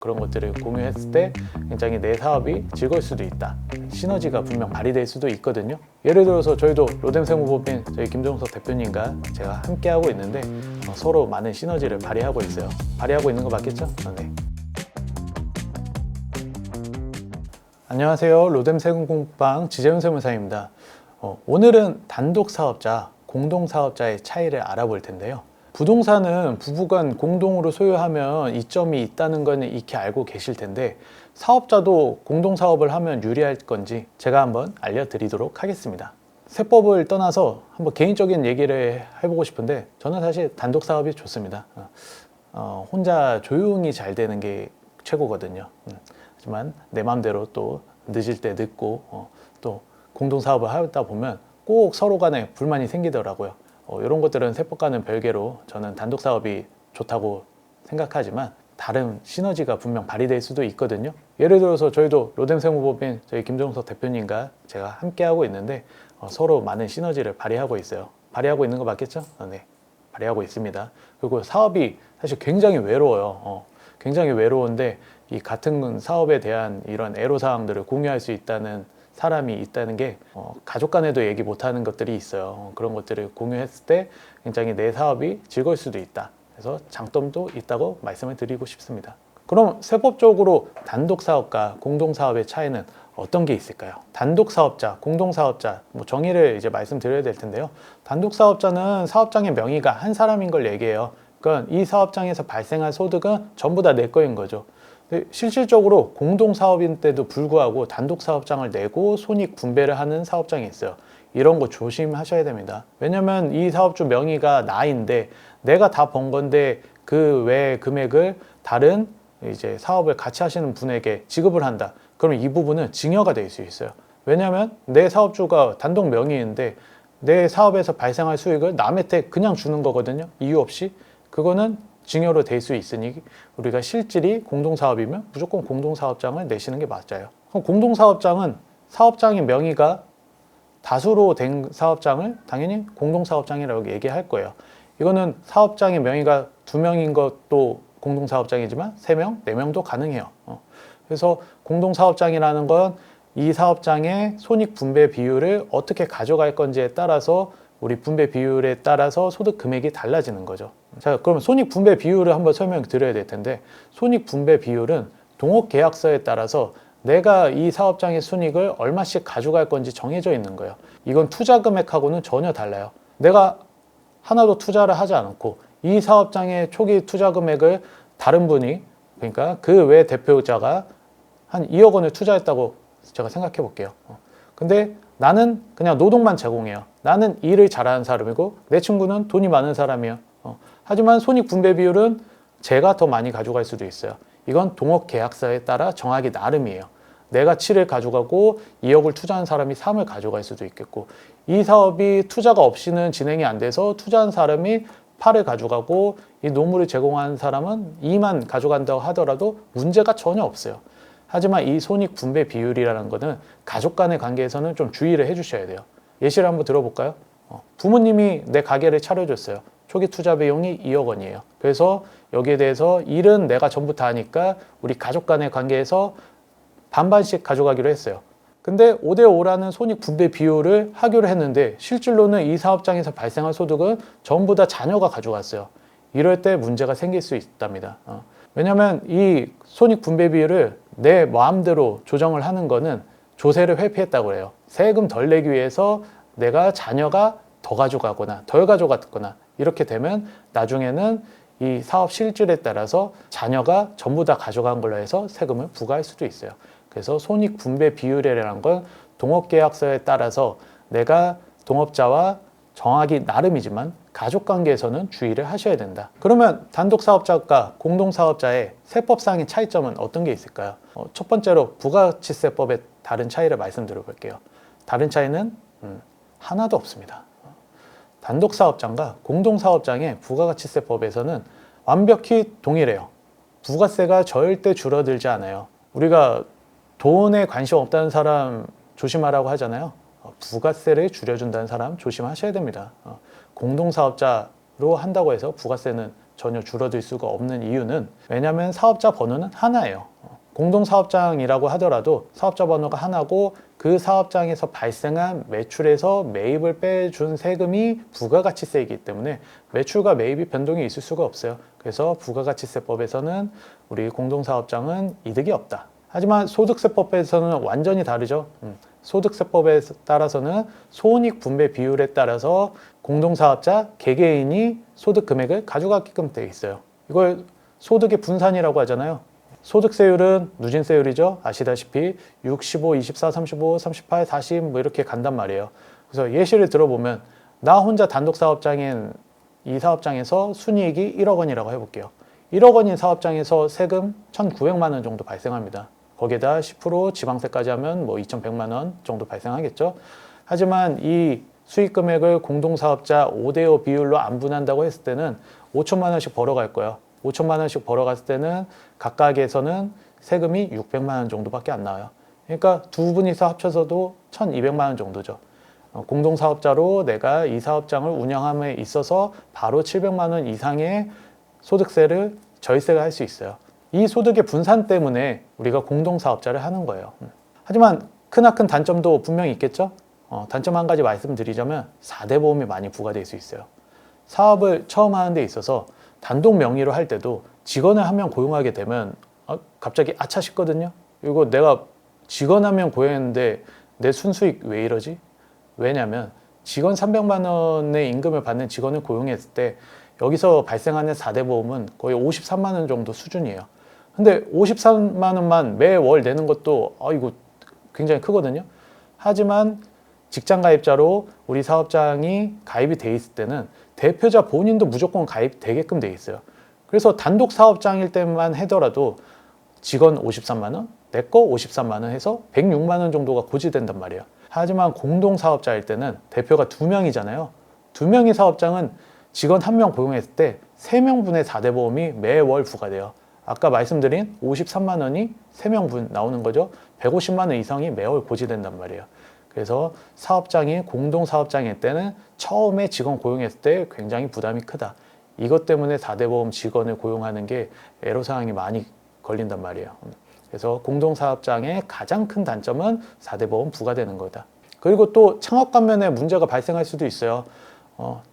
그런 것들을 공유했을 때 굉장히 내 사업이 즐거울 수도 있다. 시너지가 분명 발휘될 수도 있거든요. 예를 들어서 저희도 로뎀세무법인 저희 김종석 대표님과 제가 함께하고 있는데 서로 많은 시너지를 발휘하고 있어요. 발휘하고 있는 거 맞겠죠? 네. 안녕하세요. 로뎀세무공방 지재훈 세무사입니다. 오늘은 단독 사업자, 공동 사업자의 차이를 알아볼 텐데요. 부동산은 부부간 공동으로 소유하면 이점이 있다는 거는 익히 알고 계실 텐데 사업자도 공동 사업을 하면 유리할 건지 제가 한번 알려드리도록 하겠습니다. 세법을 떠나서 한번 개인적인 얘기를 해보고 싶은데 저는 사실 단독 사업이 좋습니다. 혼자 조용히 잘 되는 게 최고거든요. 하지만 내 마음대로 또 늦을 때 늦고 또 공동 사업을 하다 보면 꼭 서로 간에 불만이 생기더라고요. 이런 것들은 세법과는 별개로 저는 단독 사업이 좋다고 생각하지만 다른 시너지가 분명 발휘될 수도 있거든요. 예를 들어서 저희도 로뎀세무법인 저희 김종석 대표님과 제가 함께하고 있는데 서로 많은 시너지를 발휘하고 있어요. 발휘하고 있는 거 맞겠죠? 네, 발휘하고 있습니다. 그리고 사업이 사실 굉장히 외로워요. 굉장히 외로운데 이 같은 사업에 대한 이런 애로사항들을 공유할 수 있다는 사람이 있다는 게 가족 간에도 얘기 못하는 것들이 있어요. 그런 것들을 공유했을 때 굉장히 내 사업이 즐거울 수도 있다. 그래서 장점도 있다고 말씀을 드리고 싶습니다. 그럼 세법적으로 단독 사업과 공동 사업의 차이는 어떤 게 있을까요? 단독 사업자, 공동 사업자 정의를 이제 말씀드려야 될 텐데요. 단독 사업자는 사업장의 명의가 한 사람인 걸 얘기해요. 그러니까 이 사업장에서 발생한 소득은 전부 다 내 거인 거죠. 실질적으로 공동 사업인 때도 불구하고 단독 사업장을 내고 손익 분배를 하는 사업장이 있어요. 이런 거 조심하셔야 됩니다. 왜냐면 이 사업주 명의가 나인데 내가 다 번 건데 그 외 금액을 다른 이제 사업을 같이 하시는 분에게 지급을 한다. 그러면 이 부분은 증여가 될 수 있어요. 왜냐면 내 사업주가 단독 명의인데 내 사업에서 발생할 수익을 남한테 그냥 주는 거거든요. 이유 없이. 그거는 증여로 될 수 있으니 우리가 실질이 공동사업이면 무조건 공동사업장을 내시는 게 맞아요. 그럼 공동사업장은 사업장의 명의가 다수로 된 사업장을 당연히 공동사업장이라고 얘기할 거예요. 이거는 사업장의 명의가 2명인 것도 공동사업장이지만 3명, 4명도 가능해요. 그래서 공동사업장이라는 건 이 사업장의 손익 분배 비율을 어떻게 가져갈 건지에 따라서 우리 분배 비율에 따라서 소득 금액이 달라지는 거죠. 자, 그럼 손익 분배 비율을 한번 설명드려야 될 텐데 손익 분배 비율은 동업 계약서에 따라서 내가 이 사업장의 순익을 얼마씩 가져갈 건지 정해져 있는 거예요. 이건 투자 금액하고는 전혀 달라요. 내가 하나도 투자를 하지 않고 이 사업장의 초기 투자 금액을 다른 분이 그러니까 그 외 대표자가 한 2억 원을 투자했다고 제가 생각해 볼게요. 근데 나는 그냥 노동만 제공해요. 나는 일을 잘하는 사람이고 내 친구는 돈이 많은 사람이에요. 하지만 손익 분배 비율은 제가 더 많이 가져갈 수도 있어요. 이건 동업 계약서에 따라 정하기 나름이에요. 내가 7을 가져가고 2억을 투자한 사람이 3을 가져갈 수도 있겠고 이 사업이 투자가 없이는 진행이 안 돼서 투자한 사람이 8을 가져가고 이 노무를 제공한 사람은 2만 가져간다고 하더라도 문제가 전혀 없어요. 하지만 이 손익 분배 비율이라는 거는 가족 간의 관계에서는 좀 주의를 해주셔야 돼요. 예시를 한번 들어볼까요? 부모님이 내 가게를 차려줬어요. 초기 투자 비용이 2억 원이에요. 그래서 여기에 대해서 일은 내가 전부 다 하니까 우리 가족 간의 관계에서 반반씩 가져가기로 했어요. 근데 5대5라는 손익 분배 비율을 하기로 했는데 실질로는 이 사업장에서 발생한 소득은 전부 다 자녀가 가져갔어요. 이럴 때 문제가 생길 수 있답니다. 왜냐하면 이 손익 분배 비율을 내 마음대로 조정을 하는 거는 조세를 회피했다고 해요. 세금 덜 내기 위해서 내가 자녀가 더 가져가거나 덜 가져갔거나 이렇게 되면 나중에는 이 사업 실질에 따라서 자녀가 전부 다 가져간 걸로 해서 세금을 부과할 수도 있어요. 그래서 손익 분배 비율이라는 건 동업계약서에 따라서 내가 동업자와 정하기 나름이지만 가족관계에서는 주의를 하셔야 된다. 그러면 단독사업자과 공동사업자의 세법상의 차이점은 어떤 게 있을까요? 첫 번째로 부가가치세법의 다른 차이를 말씀드려 볼게요. 다른 차이는 하나도 없습니다. 단독사업장과 공동사업장의 부가가치세법에서는 완벽히 동일해요. 부가세가 절대 줄어들지 않아요. 우리가 돈에 관심 없다는 사람 조심하라고 하잖아요. 부가세를 줄여준다는 사람 조심하셔야 됩니다. 공동사업자로 한다고 해서 부가세는 전혀 줄어들 수가 없는 이유는 왜냐하면 사업자 번호는 하나예요. 공동사업장이라고 하더라도 사업자 번호가 하나고 그 사업장에서 발생한 매출에서 매입을 빼준 세금이 부가가치세이기 때문에 매출과 매입이 변동이 있을 수가 없어요. 그래서 부가가치세법에서는 우리 공동사업장은 이득이 없다. 하지만 소득세법에서는 완전히 다르죠. 소득세법에 따라서는 손익 분배 비율에 따라서 공동사업자 개개인이 소득 금액을 가져가게끔 되어 있어요. 이걸 소득의 분산이라고 하잖아요. 소득세율은 누진세율이죠. 아시다시피 6, 15, 24, 35, 38, 40 뭐 이렇게 간단 말이에요. 그래서 예시를 들어보면 나 혼자 단독 사업장인 이 사업장에서 순이익이 1억 원이라고 해볼게요. 1억 원인 사업장에서 세금 1,900만 원 정도 발생합니다. 거기에다 10% 지방세까지 하면 뭐 2,100만 원 정도 발생하겠죠. 하지만 이 수익 금액을 공동사업자 5대5 비율로 안 분한다고 했을 때는 5천만 원씩 벌어갈 거예요. 5천만 원씩 벌어갔을 때는 각각에서는 세금이 600만 원 정도밖에 안 나와요. 그러니까 두 분이서 합쳐서도 1,200만 원 정도죠. 공동사업자로 내가 이 사업장을 운영함에 있어서 바로 700만 원 이상의 소득세를 절세를 할 수 있어요. 이 소득의 분산 때문에 우리가 공동사업자를 하는 거예요. 하지만 크나큰 단점도 분명히 있겠죠? 단점 한 가지 말씀드리자면 4대 보험이 많이 부과될 수 있어요. 사업을 처음 하는 데 있어서 단독 명의로 할 때도 직원을 한 명 고용하게 되면 갑자기 아차 싶거든요. 이거 내가 직원 한 명 고용했는데 내 순수익 왜 이러지? 왜냐면 직원 300만 원의 임금을 받는 직원을 고용했을 때 여기서 발생하는 4대 보험은 거의 53만 원 정도 수준이에요. 근데 53만 원만 매월 내는 것도 이거 굉장히 크거든요. 하지만 직장 가입자로 우리 사업장이 가입이 돼 있을 때는 대표자 본인도 무조건 가입되게끔 돼 있어요. 그래서 단독 사업장일 때만 하더라도 직원 53만 원, 내 거 53만 원 해서 106만 원 정도가 고지된단 말이에요. 하지만 공동 사업자일 때는 대표가 2명이잖아요. 2명의 사업장은 직원 1명 고용했을 때 3명분의 4대 보험이 매월 부과돼요. 아까 말씀드린 53만 원이 3명분 나오는 거죠. 150만 원 이상이 매월 고지된단 말이에요. 그래서 사업장이 공동사업장일 때는 처음에 직원 고용했을 때 굉장히 부담이 크다. 이것 때문에 4대 보험 직원을 고용하는 게 애로사항이 많이 걸린단 말이에요. 그래서 공동사업장의 가장 큰 단점은 4대 보험 부과되는 거다. 그리고 또 창업 감면에 문제가 발생할 수도 있어요.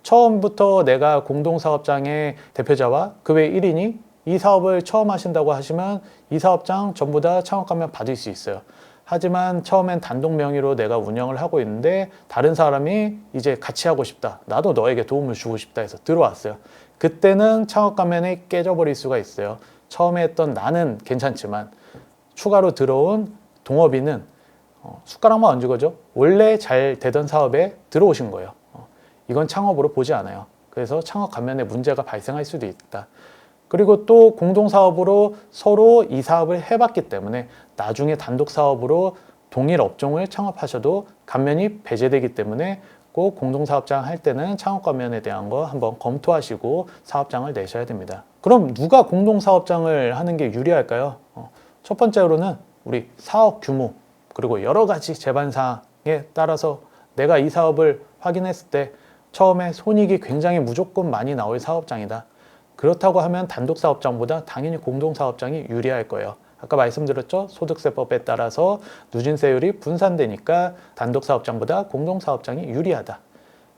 처음부터 내가 공동사업장의 대표자와 그 외 1인이 이 사업을 처음 하신다고 하시면 이 사업장 전부 다 창업 감면 받을 수 있어요. 하지만 처음엔 단독 명의로 내가 운영을 하고 있는데 다른 사람이 이제 같이 하고 싶다. 나도 너에게 도움을 주고 싶다 해서 들어왔어요. 그때는 창업 감면이 깨져버릴 수가 있어요. 처음에 했던 나는 괜찮지만 추가로 들어온 동업인은 숟가락만 얹은 거죠. 원래 잘 되던 사업에 들어오신 거예요. 이건 창업으로 보지 않아요. 그래서 창업 감면에 문제가 발생할 수도 있다. 그리고 또 공동사업으로 서로 이 사업을 해봤기 때문에 나중에 단독 사업으로 동일 업종을 창업하셔도 감면이 배제되기 때문에 꼭 공동사업장 할 때는 창업 감면에 대한 거 한번 검토하시고 사업장을 내셔야 됩니다. 그럼 누가 공동사업장을 하는 게 유리할까요? 첫 번째로는 우리 사업 규모 그리고 여러 가지 제반사항에 따라서 내가 이 사업을 확인했을 때 처음에 손익이 굉장히 무조건 많이 나올 사업장이다. 그렇다고 하면 단독 사업장보다 당연히 공동 사업장이 유리할 거예요. 아까 말씀드렸죠? 소득세법에 따라서 누진세율이 분산되니까 단독 사업장보다 공동 사업장이 유리하다.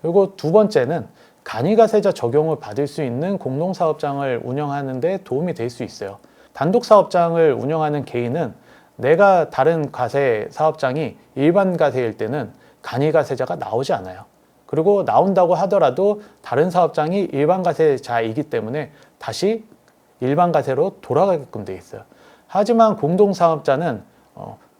그리고 두 번째는 간이가세자 적용을 받을 수 있는 공동 사업장을 운영하는 데 도움이 될 수 있어요. 단독 사업장을 운영하는 개인은 내가 다른 과세 사업장이 일반 과세일 때는 간이가세자가 나오지 않아요. 그리고 나온다고 하더라도 다른 사업장이 일반 과세자이기 때문에 다시 일반 과세로 돌아가게끔 되어 있어요. 하지만 공동사업자는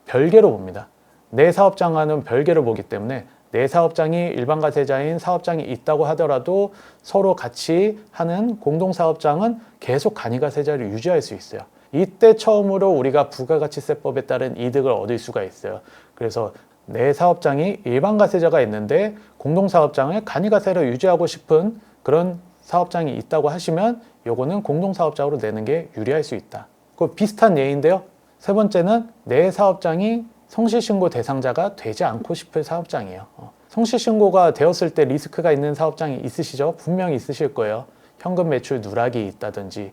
별개로 봅니다. 내 사업장과는 별개로 보기 때문에 내 사업장이 일반 과세자인 사업장이 있다고 하더라도 서로 같이 하는 공동사업장은 계속 간이가세자를 유지할 수 있어요. 이때 처음으로 우리가 부가가치세법에 따른 이득을 얻을 수가 있어요. 그래서 내 사업장이 일반 과세자가 있는데 공동사업장을 간이가세로 유지하고 싶은 그런 사업장이 있다고 하시면 요거는 공동사업장으로 내는 게 유리할 수 있다. 그 비슷한 예인데요. 세 번째는 내 사업장이 성실신고 대상자가 되지 않고 싶을 사업장이에요. 성실신고가 되었을 때 리스크가 있는 사업장이 있으시죠? 분명히 있으실 거예요. 현금 매출 누락이 있다든지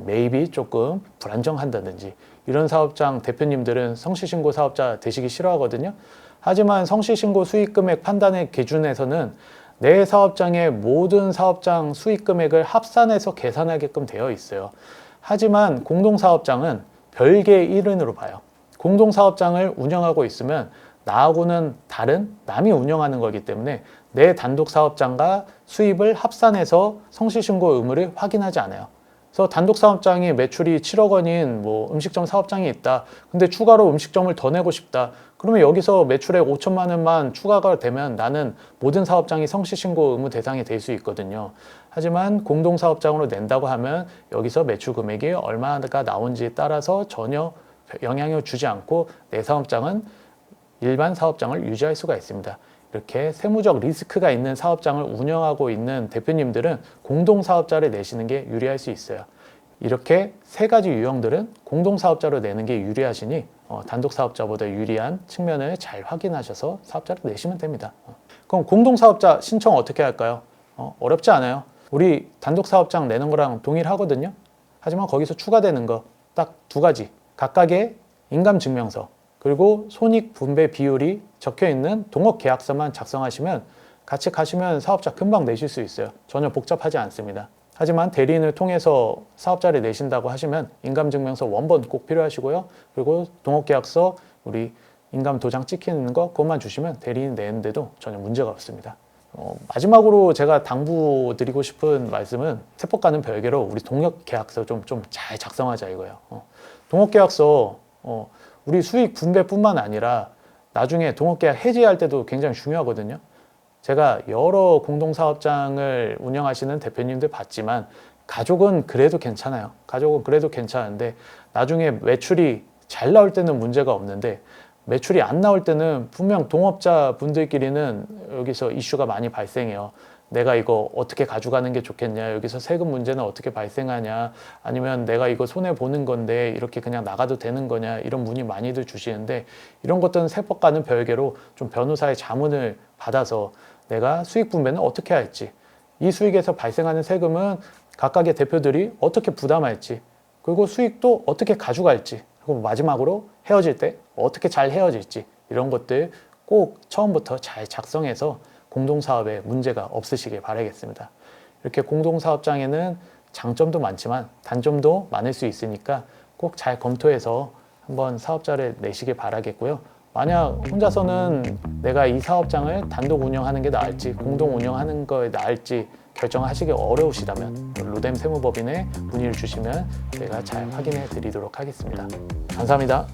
매입이 조금 불안정한다든지 이런 사업장 대표님들은 성실신고 사업자 되시기 싫어하거든요. 하지만 성실신고 수익금액 판단의 기준에서는 내 사업장의 모든 사업장 수익금액을 합산해서 계산하게끔 되어 있어요. 하지만 공동사업장은 별개의 일원으로 봐요. 공동사업장을 운영하고 있으면 나하고는 다른 남이 운영하는 거기 때문에 내 단독 사업장과 수입을 합산해서 성실신고 의무를 확인하지 않아요. 그래서 단독 사업장이 매출이 7억 원인 뭐 음식점 사업장이 있다. 근데 추가로 음식점을 더 내고 싶다. 그러면 여기서 매출액 5천만 원만 추가가 되면 나는 모든 사업장이 성실신고 의무 대상이 될 수 있거든요. 하지만 공동사업장으로 낸다고 하면 여기서 매출 금액이 얼마가 나온지에 따라서 전혀 영향을 주지 않고 내 사업장은 일반 사업장을 유지할 수가 있습니다. 이렇게 세무적 리스크가 있는 사업장을 운영하고 있는 대표님들은 공동사업자를 내시는 게 유리할 수 있어요. 이렇게 세 가지 유형들은 공동사업자로 내는 게 유리하시니 단독사업자보다 유리한 측면을 잘 확인하셔서 사업자를 내시면 됩니다. 그럼 공동사업자 신청 어떻게 할까요? 어렵지 않아요. 우리 단독사업장 내는 거랑 동일하거든요. 하지만 거기서 추가되는 거 딱 두 가지. 각각의 인감증명서 그리고 손익분배 비율이 적혀있는 동업계약서만 작성하시면 같이 가시면 사업자 금방 내실 수 있어요. 전혀 복잡하지 않습니다. 하지만 대리인을 통해서 사업자를 내신다고 하시면 인감증명서 원본 꼭 필요하시고요. 그리고 동업계약서 우리 인감도장 찍히는 거 그것만 주시면 대리인 내는데도 전혀 문제가 없습니다. 마지막으로 제가 당부드리고 싶은 말씀은 세법과는 별개로 우리 동업계약서 좀 잘 작성하자 이거예요. 동업계약서 우리 수익 분배뿐만 아니라 나중에 동업계약 해지할 때도 굉장히 중요하거든요. 제가 여러 공동사업장을 운영하시는 대표님들 봤지만 가족은 그래도 괜찮아요. 가족은 그래도 괜찮은데 나중에 매출이 잘 나올 때는 문제가 없는데 매출이 안 나올 때는 분명 동업자 분들끼리는 여기서 이슈가 많이 발생해요. 내가 이거 어떻게 가져가는 게 좋겠냐, 여기서 세금 문제는 어떻게 발생하냐, 아니면 내가 이거 손해보는 건데 이렇게 그냥 나가도 되는 거냐, 이런 문의 많이들 주시는데 이런 것들은 세법과는 별개로 좀 변호사의 자문을 받아서 내가 수익 분배는 어떻게 할지, 이 수익에서 발생하는 세금은 각각의 대표들이 어떻게 부담할지, 그리고 수익도 어떻게 가져갈지, 그리고 마지막으로 헤어질 때 어떻게 잘 헤어질지 이런 것들 꼭 처음부터 잘 작성해서 공동사업에 문제가 없으시길 바라겠습니다. 이렇게 공동사업장에는 장점도 많지만 단점도 많을 수 있으니까 꼭 잘 검토해서 한번 사업자를 내시길 바라겠고요. 만약 혼자서는 내가 이 사업장을 단독 운영하는 게 나을지 공동 운영하는 거에 나을지 결정하시기 어려우시다면 로뎀 세무법인에 문의를 주시면 제가 잘 확인해 드리도록 하겠습니다. 감사합니다.